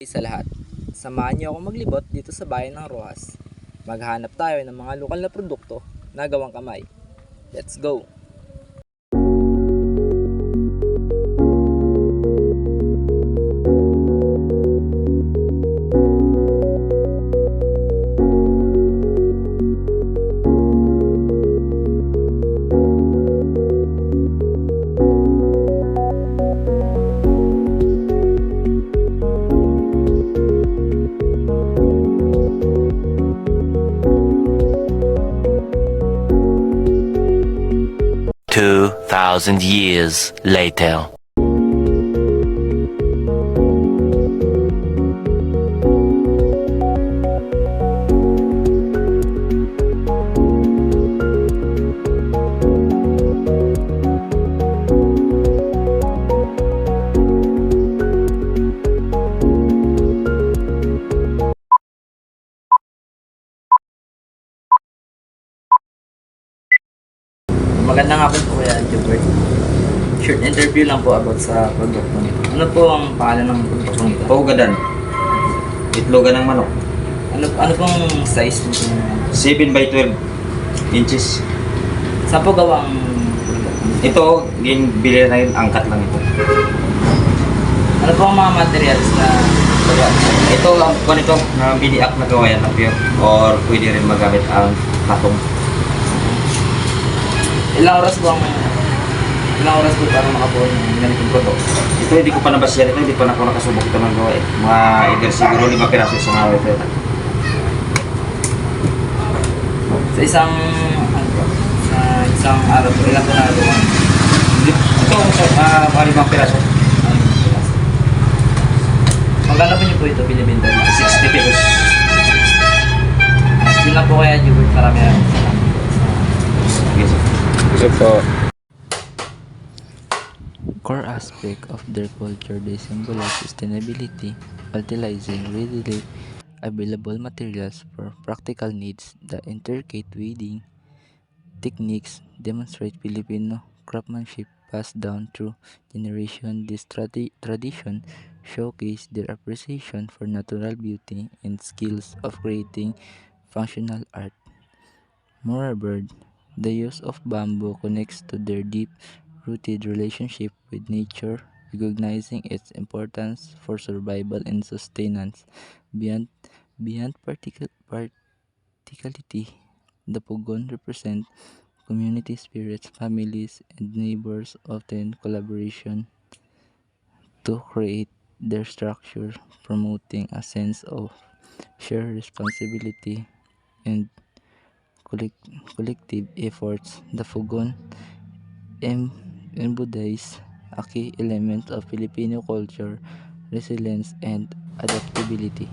Sa lahat, samahan niyo ako maglibot dito sa bayan ng Rojas. Maghanap tayo ng mga lokal na produkto na gawang kamay. Let's go! Two thousand years later. Magandang hapon po Kuya Jobert. Short interview lang po about sa produkto nito. Ano po ang pangalan ng produkto nito? Paugadan. Itlogan ng manok. Ano pong size nito? 7 by 12 inches. Saan po gawa ang produkto nito? Ito, bili na yun, angkat lang ito. Ano po ang mga materials na gawa? Ito, kung ito, na biniak na gawa yan na pure. Or pwede rin magamit ang katong. Ilang oras po para makabuo ng ganitong produkto? Ito, hindi ko pa nabasyan ito, hindi pa na ako nakasubok ito ng gawa eh. Mga either siguro 5 piraso sa mga ito. Sa isang araw po, ilang po nagawa? Ito, mga 5 piraso. Magkano po niyo po ito binibenta? 60 pesos. Yun lang po kaya Jobert, marami. Yes, sir. Core aspect of their culture, they symbolize sustainability, utilizing readily available materials for practical needs. The intricate weaving techniques demonstrate Filipino craftsmanship passed down through generations. This tradition showcase their appreciation for natural beauty and skills of creating functional art. Moreover, the use of bamboo connects to their deep-rooted relationship with nature, recognizing its importance for survival and sustenance. Beyond, beyond practicality, the Pugon represent community spirits, families, and neighbors often collaboration to create their structure, promoting a sense of shared responsibility and collective efforts. The Fugon embodies a key element of Filipino culture, resilience, and adaptability.